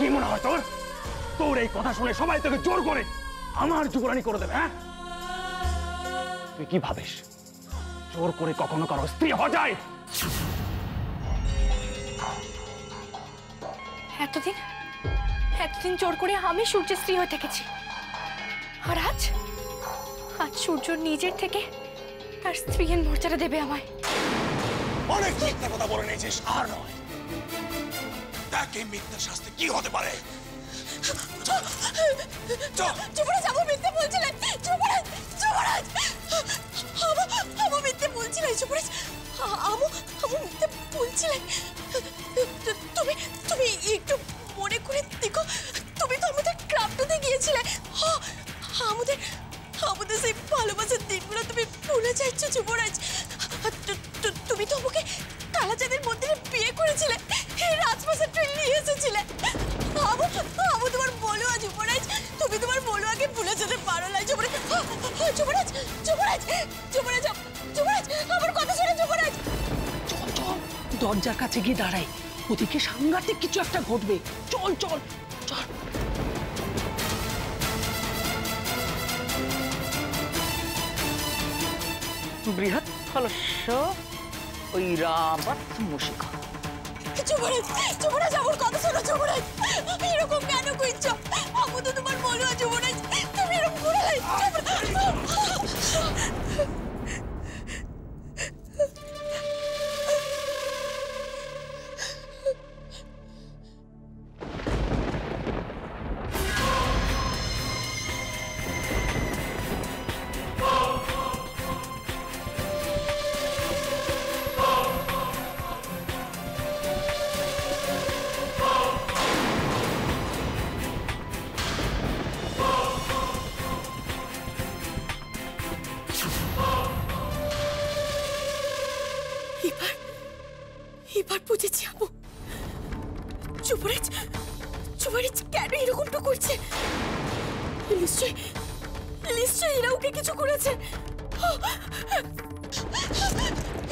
কি মনে হয় তোর? তোর এই কথা শুনে সবাই তোকে জোর করে আমার যুবরানী করে দেবে? হ্যাঁ, তুই কি ভাবিস জোর করে কখনো কারো স্ত্রী হওয়া যায়? এতদিন জোর করে আমি সূর্যের স্ত্রী হয়ে থেকেছি, আর আজ সূর্য নিজের থেকে তার স্ত্রীর মর্যাদা দেবে আমায়। অনেক মিথ্যা কথা বলে নিয়েছিস, আর নয়। দেখ এই মিথ্যার শাস্তি কি হতে পারে। যুবরাজ, আমি মিথ্যে বলছিলেন। যুবরাজ, যুবরাজ, আমি মিথ্যে বলছিলেন। যুবরাজ, আমি মিথ্যে বলছিলেন। তুমি তুমি একটু মনে করে দেখো, তুমি তো আমাদের ক্লাবটাতে গিয়েছিলে। আমাদের আমাদের সেই ভালোবাসার দিনগুলো তুমি ভুলে যাচ্ছ যুবরাজ। তুমি তো আমাকে কালাচাঁদের মন্দিরে বিয়ে করেছিলে, এই রাজপ্রাসাদটা নিয়ে এসেছিলে। আমি তোমার বলুয়া যুবরাজ, তুমি তোমার বলুয়াকে ভুলে যেতে পারো না যুবরাজ। যুবরাজ, যুবরাজ, যুবরাজ, যুবরাজ, আমার কথা শোনো যুবরাজ। চল চল, দরজার কাছে গিয়ে দাঁড়াই, ওদিকে সাংঘাতিক কিছু একটা ঘটবে। চল চল চল। বৃহৎ ফলস্য ঐরাবত মুশিকা। যুবরাজ, যুবরাজ, আমার কথা শোনো যুবরাজ। এরকম কেন কইছো? আমি তো তোমার বলুয়া যুবরাজ, তুমি এরকম করে এবার বুঝেছি আপু। যুবরাজ, যুবরাজ কেন এরকমটা করছে? নিশ্চয়ই নিশ্চয়ই এরা ওকে কিছু করেছে।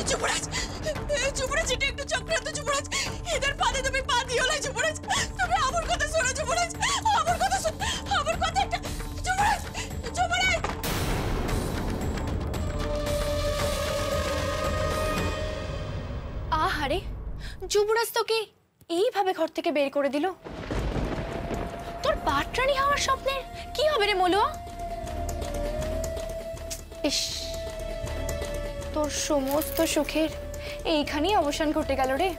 যুবরাজ, যুবরাজ, এটা একটু চক্রান্ত যুবরাজ। এদের পাদে তুমি পা দিও না যুবরাজ। তুমি আমার কথা শোনো যুবরাজ, আমার কথা শোনো, আমার কথা একটা। যুবরাজ, যুবরাজ, আহারে, যুবরাজ তোকে এইভাবে ঘর থেকে বের করে দিল। তোর পাটরানী হওয়ার স্বপ্নের কি হবে রে মলুয়া? ইস, তোর সমস্ত সুখের এইখানেই অবসান ঘটে গেল রে।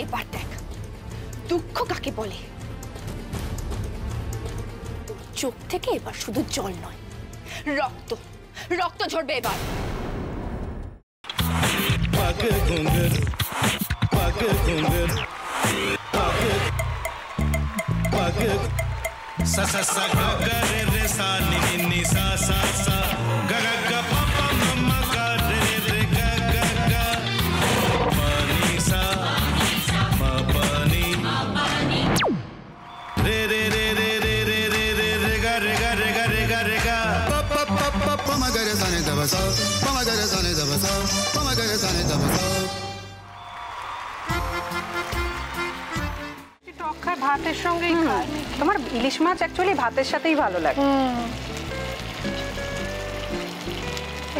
এবার দেখ দুঃখ কাকে বলে। চোখ থেকে এবার শুধু জল নয়, রক্ত রক্ত ঝরবে এবার। ভাতের সঙ্গেই খায়। তোমার ইলিশ মাছ অ্যাকচুয়ালি ভাতের সাথেই ভালো লাগে।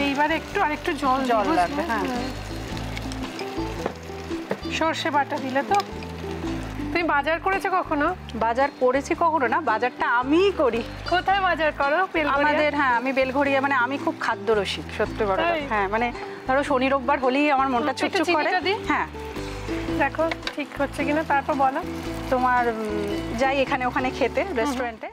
এইবার একটু আরেকটু জল জল লাগবে। হ্যাঁ, সর্ষে বাটা দিলে তো। তুমি বাজার করেছো কখনো? বাজার করেছি কখনো না, বাজারটা আমিই করি। কোথায় বাজার করো? আমাদের, হ্যাঁ, আমি বেলঘড়িয়া। মানে আমি খুব খাদ্য রসিক, সত্যি বড়। হ্যাঁ, মানে ধরো শনি রোববার হলেই আমার মনটা চুপচুপ করে। হ্যাঁ, দেখো ঠিক হচ্ছে কিনা, তারপর বলো। তোমার যাই এখানে ওখানে খেতে রেস্টুরেন্টে,